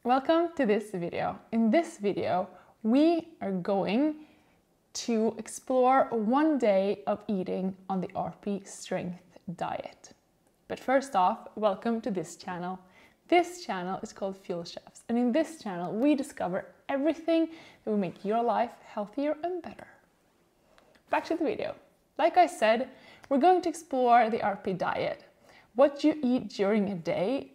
Welcome to this video. In this video, we are going to explore one day of eating on the RP Strength diet. But first off, welcome to this channel. This channel is called Fuel Chefs, and in this channel, we discover everything that will make your life healthier and better. Back to the video. Like I said, we're going to explore the RP diet. What you eat during a day.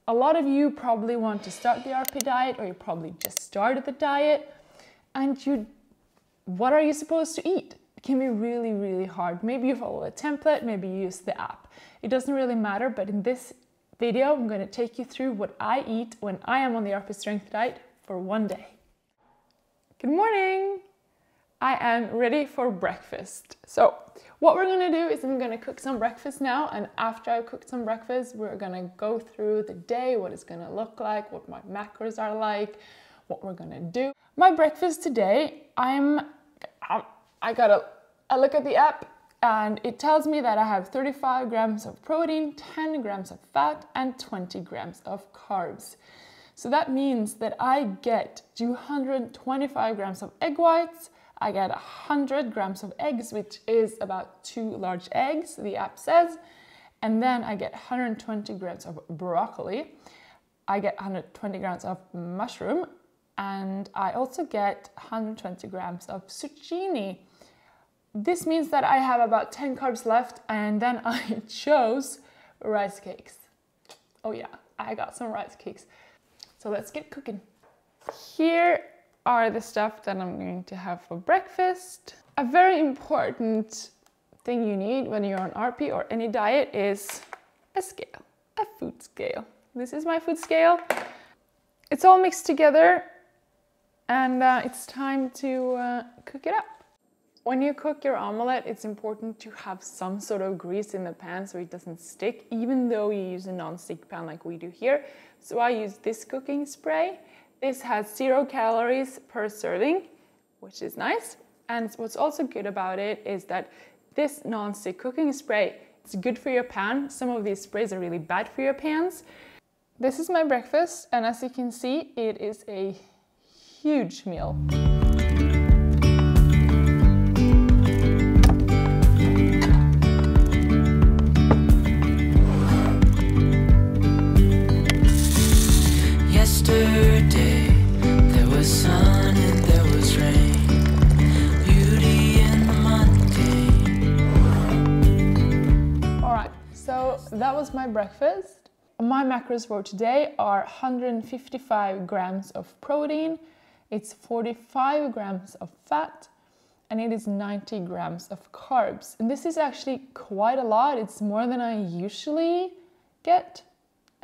A lot of you probably want to start the RP diet, or you probably just started the diet, and what are you supposed to eat? It can be really, really hard. Maybe you follow a template, maybe you use the app. It doesn't really matter, but in this video, I'm going to take you through what I eat when I am on the RP Strength diet for one day. Good morning! I am ready for breakfast. So what we're gonna do is I'm gonna cook some breakfast now, and after I cook some breakfast, we're gonna go through the day, what it's gonna look like, what my macros are like, what we're gonna do. My breakfast today, I look at the app and it tells me that I have 35 grams of protein, 10 grams of fat, and 20 grams of carbs. So that means that I get 225 grams of egg whites, I get 100 grams of eggs, which is about 2 large eggs, the app says. And then I get 120 grams of broccoli. I get 120 grams of mushroom. And I also get 120 grams of zucchini. This means that I have about 10 carbs left, and then I chose rice cakes. Oh yeah, I got some rice cakes. So let's get cooking. Here are the stuff that I'm going to have for breakfast. A very important thing you need when you're on RP or any diet is a scale, a food scale. This is my food scale. It's all mixed together, and it's time to cook it up. When you cook your omelette, it's important to have some sort of grease in the pan so it doesn't stick, even though you use a non-stick pan like we do here. So I use this cooking spray. This has 0 calories per serving, which is nice. And what's also good about it is that this non-stick cooking spray, it's good for your pan. Some of these sprays are really bad for your pans. This is my breakfast, and as you can see, it is a huge meal. Yesterday there was sun and there was rain, beauty in the mundane. Alright, so that was my breakfast. My macros for today are 155 grams of protein, it's 45 grams of fat, and it is 90 grams of carbs. And this is actually quite a lot. It's more than I usually get.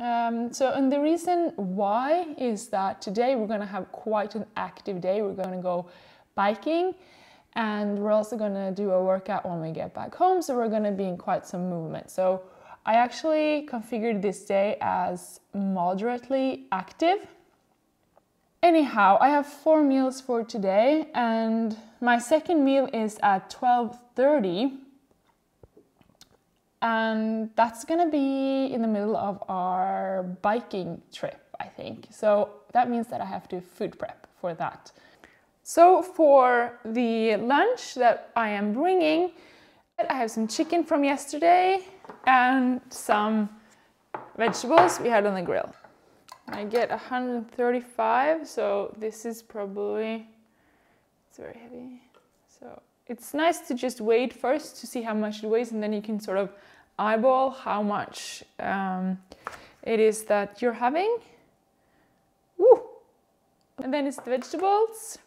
And the reason why is that today we're going to have quite an active day. We're going to go biking, and we're also going to do a workout when we get back home. So we're going to be in quite some movement. So I actually configured this day as moderately active. Anyhow, I have 4 meals for today, and my second meal is at 12:30. And that's gonna be in the middle of our biking trip, I think. So that means that I have to food prep for that. So for the lunch that I am bringing, I have some chicken from yesterday and some vegetables we had on the grill. I get 135, so this is probably, it's very heavy. So it's nice to just weigh it first to see how much it weighs, and then you can sort of eyeball how much it is that you're having. Woo! And then it's the vegetables.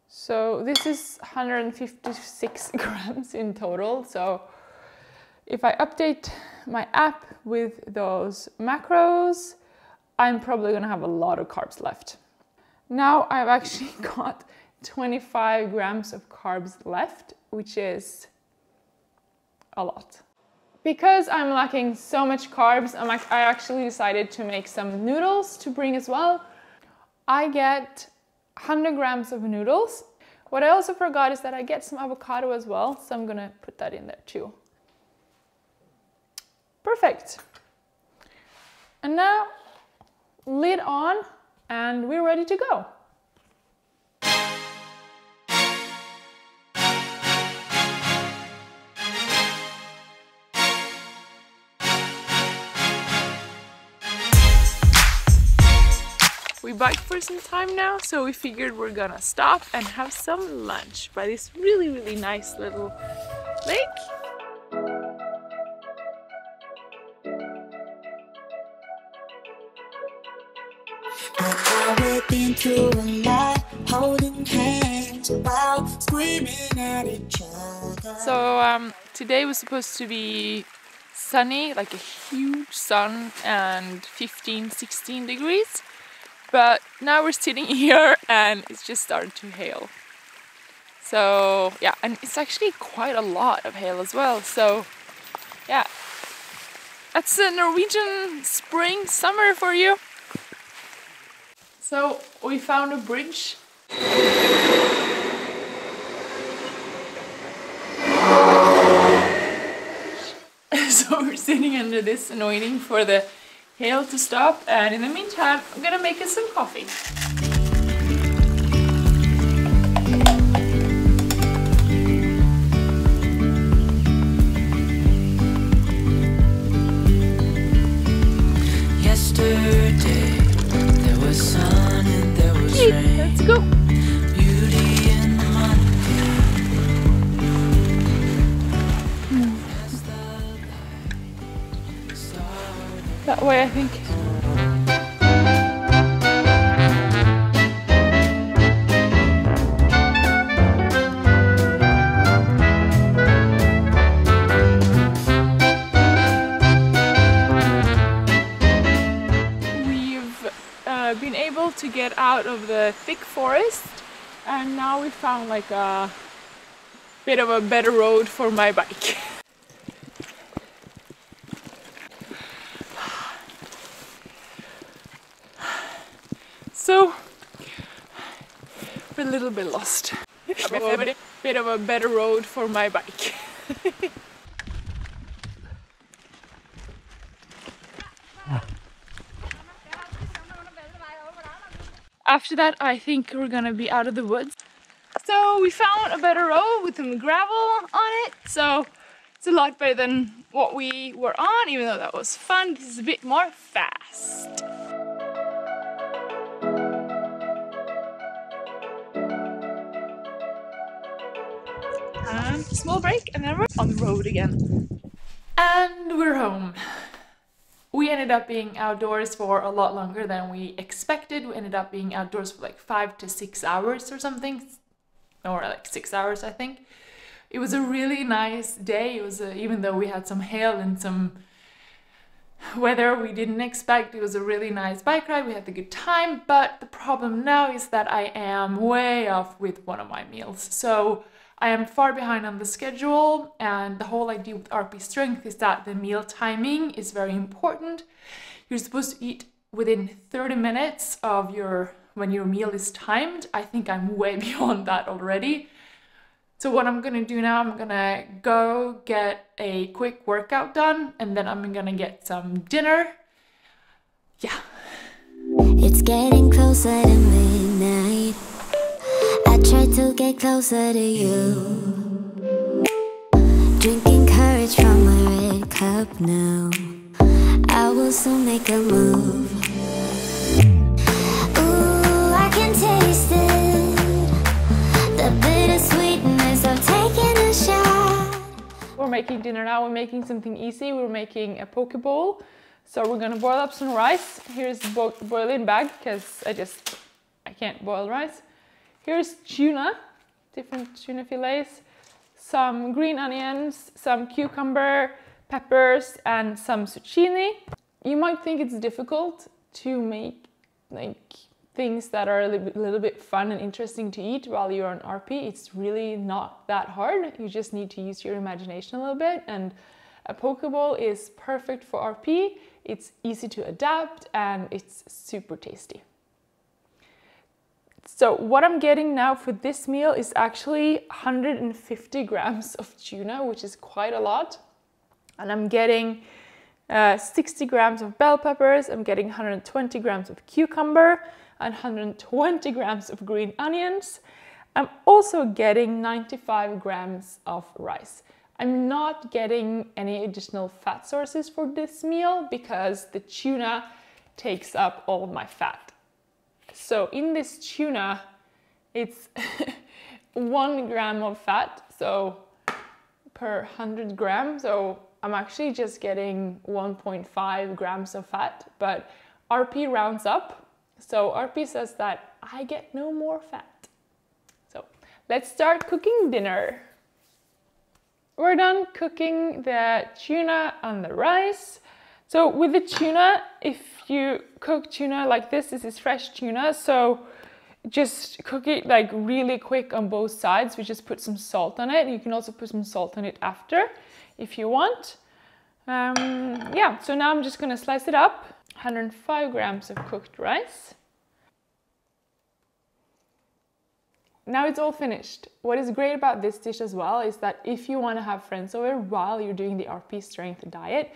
So this is 156 grams in total. So if I update my app with those macros, I'm probably gonna have a lot of carbs left. Now I've actually got 25 grams of carbs left, which is a lot. Because I'm lacking so much carbs, I actually decided to make some noodles to bring as well. I get 100 grams of noodles. What I also forgot is that I get some avocado as well, so I'm gonna put that in there too. Perfect. And now, lid on, and we're ready to go. We biked for some time now, so we figured we're gonna stop and have some lunch by this really nice little lake. We've been through a lot, holding hands while screaming at each other. So today was supposed to be sunny, like a huge sun, and 15-16 degrees. But now we're sitting here and it's just started to hail. So yeah, and it's actually quite a lot of hail as well. So yeah, that's a Norwegian spring, summer for you. So we found a bridge. So we're sitting under this and waiting for the hail to stop, and in the meantime I'm gonna make us some coffee. Yesterday there was sun and there was rain. Let's go. Beauty in the Monday. That way, I think. We've been able to get out of the thick forest, and now we found like a bit of a better road for my bike. So we're a little bit lost. A bit of a better road for my bike. After that, I think we're gonna be out of the woods. So we found a better road with some gravel on it. So it's a lot better than what we were on, even though that was fun. This is a bit more fast. And a small break, and then we're on the road again. And we're home. We ended up being outdoors for a lot longer than we expected. We ended up being outdoors for like 5 to 6 hours or something, or like 6 hours, I think. It was a really nice day. It was even though we had some hail and some weather we didn't expect, it was a really nice bike ride. We had a good time, but the problem now is that I am way off with one of my meals. So I am far behind on the schedule, and the whole idea with RP Strength is that the meal timing is very important. You're supposed to eat within 30 minutes of when your meal is timed. I think I'm way beyond that already. So what I'm gonna do now, I'm gonna go get a quick workout done, and then I'm gonna get some dinner. Yeah. It's getting closer to midnight. I try to get closer to you. Drinking courage from my red cup now. I will soon make a move. Ooh, I can taste it. The bittersweetness of taking a shot. We're making dinner now. We're making something easy. We're making a poke bowl. So we're gonna boil up some rice. Here's the boiling bag, because I can't boil rice. Here's tuna, different tuna fillets, some green onions, some cucumber, peppers, and some zucchini. You might think it's difficult to make like things that are a little bit fun and interesting to eat while you're on RP. It's really not that hard. You just need to use your imagination a little bit, and a poke bowl is perfect for RP. It's easy to adapt and it's super tasty. So what I'm getting now for this meal is actually 150 grams of tuna, which is quite a lot. And I'm getting 60 grams of bell peppers. I'm getting 120 grams of cucumber and 120 grams of green onions. I'm also getting 95 grams of rice. I'm not getting any additional fat sources for this meal because the tuna takes up all of my fat. So in this tuna, it's 1 gram of fat, so per 100 grams. So I'm actually just getting 1.5 grams of fat, but RP rounds up. So RP says that I get no more fat. So let's start cooking dinner. We're done cooking the tuna and the rice. So with the tuna, if you cook tuna like this is fresh tuna, so just cook it like really quick on both sides. We just put some salt on it. You can also put some salt on it after if you want. Yeah, so now I'm just gonna slice it up. 105 grams of cooked rice. Now it's all finished. What is great about this dish as well is that if you want to have friends over while you're doing the RP strength diet,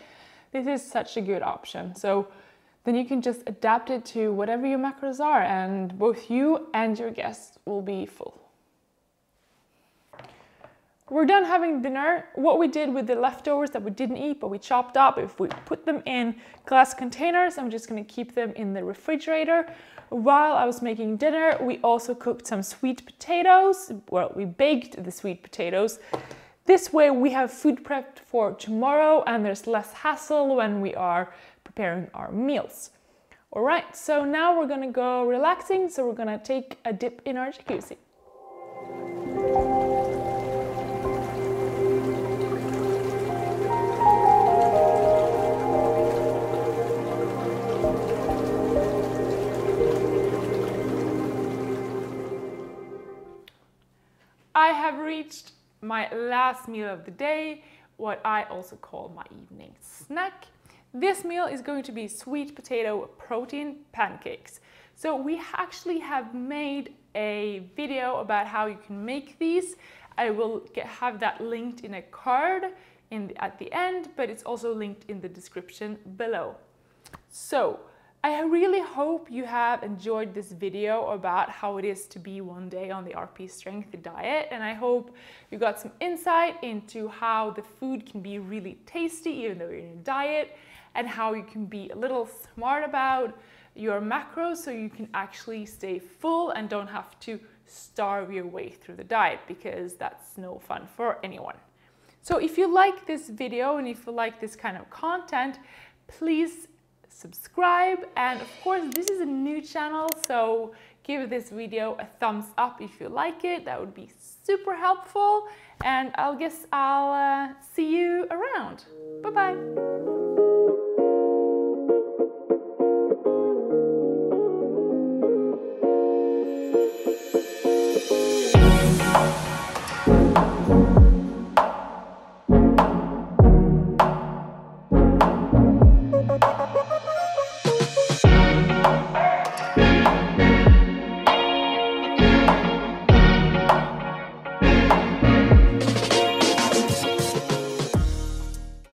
this is such a good option. So then you can just adapt it to whatever your macros are and both you and your guests will be full. We're done having dinner. What we did with the leftovers that we didn't eat but we chopped up, if we put them in glass containers, I'm just going to keep them in the refrigerator. While I was making dinner, we also cooked some sweet potatoes. Well, we baked the sweet potatoes. This way we have food prepped for tomorrow and there's less hassle when we are preparing our meals. All right, so now we're gonna go relaxing. So we're gonna take a dip in our jacuzzi. I have reached my last meal of the day, what I also call my evening snack. This meal is going to be sweet potato protein pancakes. So we actually have made a video about how you can make these. I will have that linked in a card at the end, but it's also linked in the description below. So I really hope you have enjoyed this video about how it is to be one day on the RP strength diet, and I hope you got some insight into how the food can be really tasty even though you're in a diet, and how you can be a little smart about your macros so you can actually stay full and don't have to starve your way through the diet, because that's no fun for anyone. So if you like this video and if you like this kind of content, please subscribe, and of course this is a new channel, so give this video a thumbs up if you like it. That would be super helpful, and I'll see you around. Bye bye.